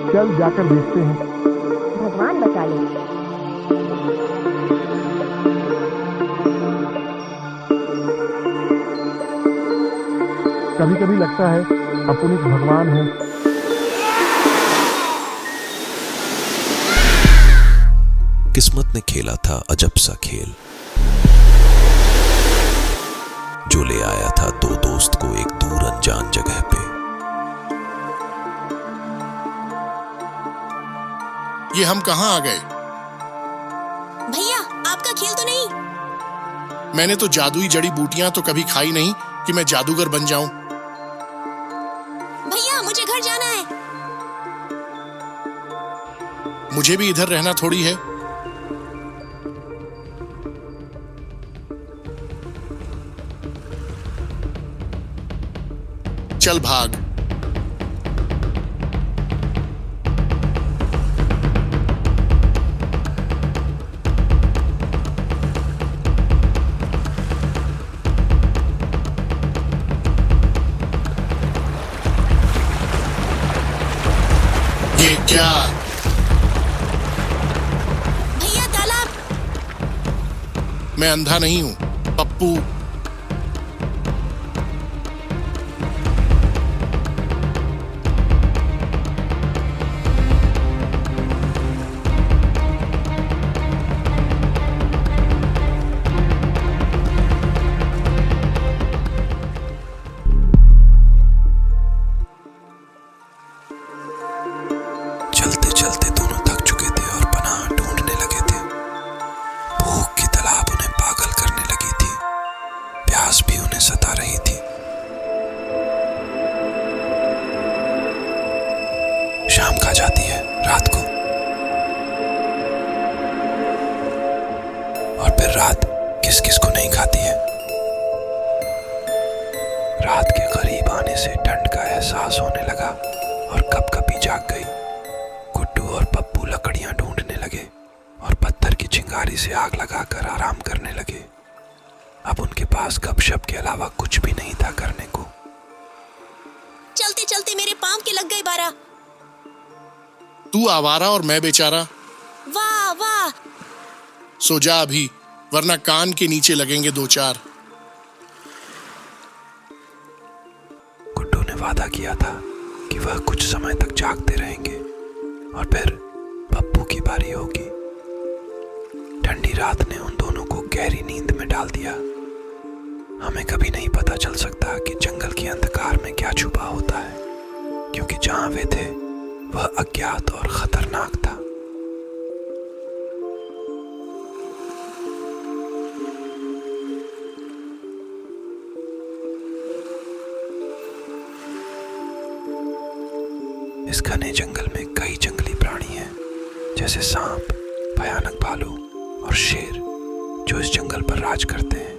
चल जाकर देखते हैं। भगवान बचा ले। कभी कभी लगता है अपुनिक भगवान है। किस्मत ने खेला था अजब सा खेल, जो ले आया था दो दोस्त को एक दूर अनजान जगह पे। ये हम कहां आ गए? भैया, आपका खेल तो नहीं? मैंने तो जादुई जड़ी बूटियां तो कभी खाई नहीं कि मैं जादूगर बन जाऊं। भैया, मुझे घर जाना है। मुझे भी इधर रहना थोड़ी है। चल भाग। ये क्या? भैया, तालाब। मैं अंधा नहीं हूं, पप्पू। चलते चलते दोनों थक चुके थे और पनाह ढूंढने लगे थे। भूख की तालाब उन्हें पागल करने लगी थी, प्यास भी उन्हें सता रही थी। शाम खा जाती है रात को, और फिर रात किस किस को नहीं खाती है। रात के करीब आने से ठंड का एहसास होने लगा और कपकपी जाग गई। गुड्डू और पप्पू लकड़ियां ढूंढने लगे और पत्थर की चिंगारी से आग लगाकर आराम करने लगे। अब उनके पास गपशप के अलावा कुछ भी नहीं था करने को। चलते चलते मेरे पांव के लग गए 12। तू आवारा और मैं बेचारा। वाह वाह। सो जा अभी, वरना कान के नीचे लगेंगे 2-4। गुड्डू ने वादा किया था कि वह कुछ समय तक जागते रहेंगे और फिर पप्पू की बारी होगी। ठंडी रात ने उन दोनों को गहरी नींद में डाल दिया। हमें कभी नहीं पता चल सकता कि जंगल के अंधकार में क्या छुपा होता है, क्योंकि जहां वे थे वह अज्ञात और खतरनाक था। इस घने जंगल में कई जंगली प्राणी हैं, जैसे सांप, भयानक भालू और शेर, जो इस जंगल पर राज करते हैं।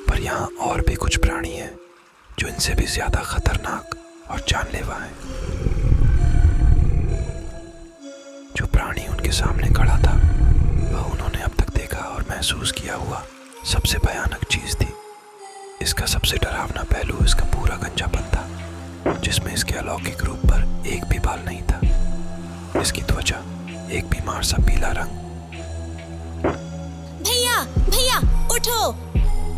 पर यहाँ और भी कुछ प्राणी हैं जो इनसे भी ज्यादा खतरनाक और जानलेवा हैं। जो प्राणी उनके सामने खड़ा था वह उन्होंने अब तक देखा और महसूस किया हुआ सबसे भयानक चीज थी। इसका सबसे डरावना पहलू इसका पूरा गंजापन था, जिसमें इसके अलौकिक रूप पर एक भी बाल नहीं था। इसकी त्वचा एक बीमार सा पीला रंग। भैया भैया, उठो।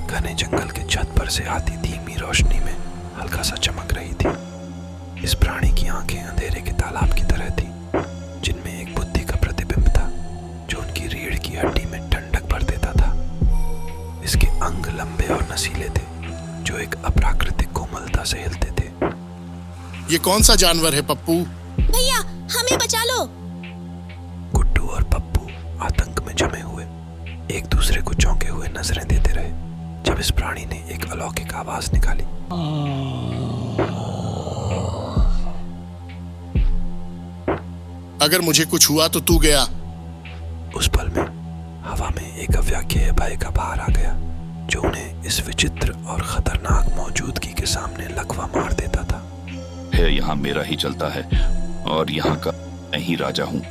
घने जंगल के छत पर से आती धीमी रोशनी में हल्का सा चमक रही थी। इस प्राणी की आंखें अंधेरे के तालाब की तरह थी, जिनमें एक बुद्धि का प्रतिबिंब था जो उनकी रीढ़ की हड्डी में ठंडक भर देता था। इसके अंग लंबे और नसीले थे, जो एक अप्राकृतिक कोमलता से हिलते थे। ये कौन सा जानवर है पप्पू? भैया, हमें बचा लो। गुड्डू और पप्पू आतंक में जमे हुए एक दूसरे को चौंके हुए नजरें देते रहे, जब इस प्राणी ने एक अलौकिक आवाज निकाली। अगर मुझे कुछ हुआ तो तू गया। उस पल में हवा में एक अव्याख्येय भय का भार आ गया, जो उन्हें इस विचित्र और खतरनाक मौजूदगी के सामने लकवा मार देता था। है यहाँ मेरा ही चलता है और यहाँ का मैं ही राजा हूँ।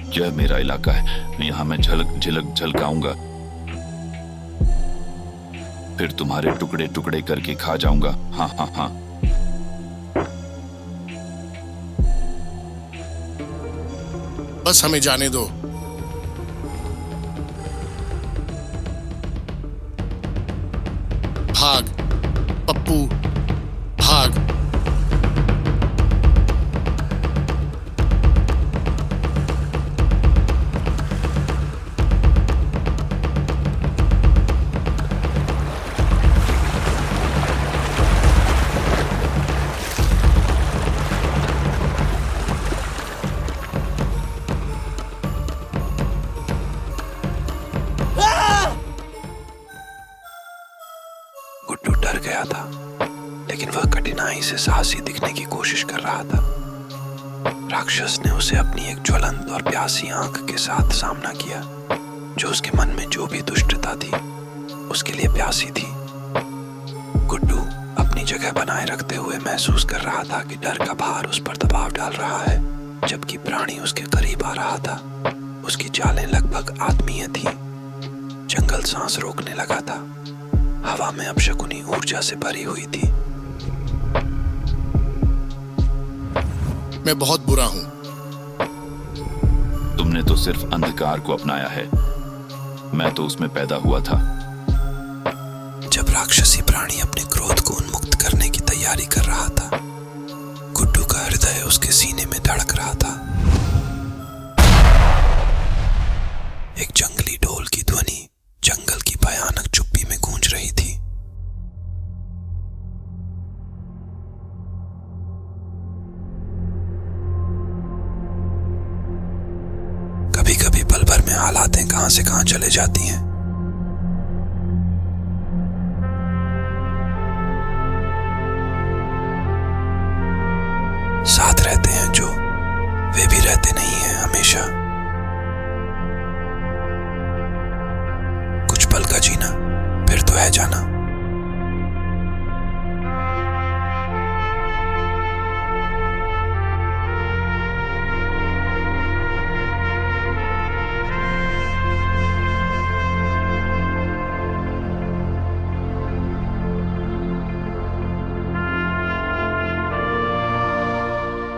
यह मेरा इलाका है, यहाँ मैं झलक झलकाऊंगा, फिर तुम्हारे टुकड़े टुकड़े करके खा जाऊंगा। हाँ हाँ हाँ। बस हमें जाने दो। भाग पप्पू, भाग। गुड्डू डर गया था, लेकिन वह कठिनाई से साहसी दिखने की कोशिश कर रहा था। राक्षस ने उसे अपनी एक ज्वलंत और प्यासी आंख के साथ सामना किया, जो उसके मन में जो भी दुष्टता थी उसके लिए प्यासी थी। गुड्डू अपनी जगह बनाए रखते हुए महसूस कर रहा था कि डर का भार उस पर दबाव डाल रहा है, जबकि प्राणी उसके करीब आ रहा था। उसकी चालें लगभग आत्मीय थीं। जंगल सांस रोकने लगा था। हवा में अपशकुनी ऊर्जा से भरी हुई थी। मैं बहुत बुरा हूं। तुमने तो सिर्फ अंधकार को अपनाया है, मैं तो उसमें पैदा हुआ था। जब राक्षसी प्राणी अपने क्रोध को उन्मुक्त करने की तैयारी कर रहा था, गुड्डू का हृदय उसके सीने में धड़क रहा था। एक जंगली ढोल की ध्वनि जंगल की भयानक चुप्पी में गूंज रही थी। कभी कभी पल भर में हालातें कहां से कहां चले जाती हैं। साथ रहते हैं जो, वे भी रहते नहीं हैं हमेशा। कुछ पल का जीना फिर तो है जाना।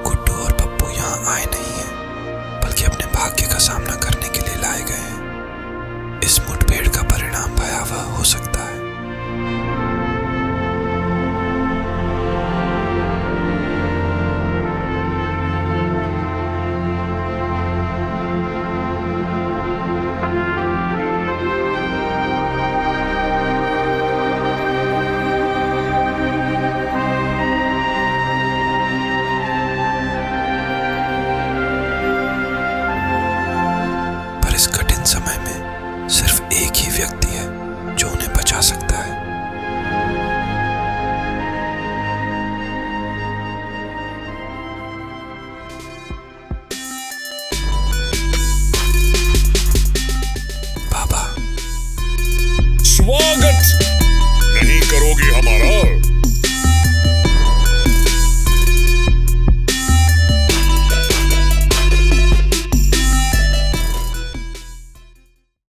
गुड्डू और पप्पू यहाँ आए नहीं हैं, बल्कि अपने भाग्य का सामना करने के लिए लाए गए हैं। इस मुठभेड़ का परिणाम भयावह हो सकता है। पर इस कठिन समय में सिर्फ एक ही व्यक्ति है जो उन्हें बचा सकता है। बाबा। स्वागत नहीं करोगे हमारा?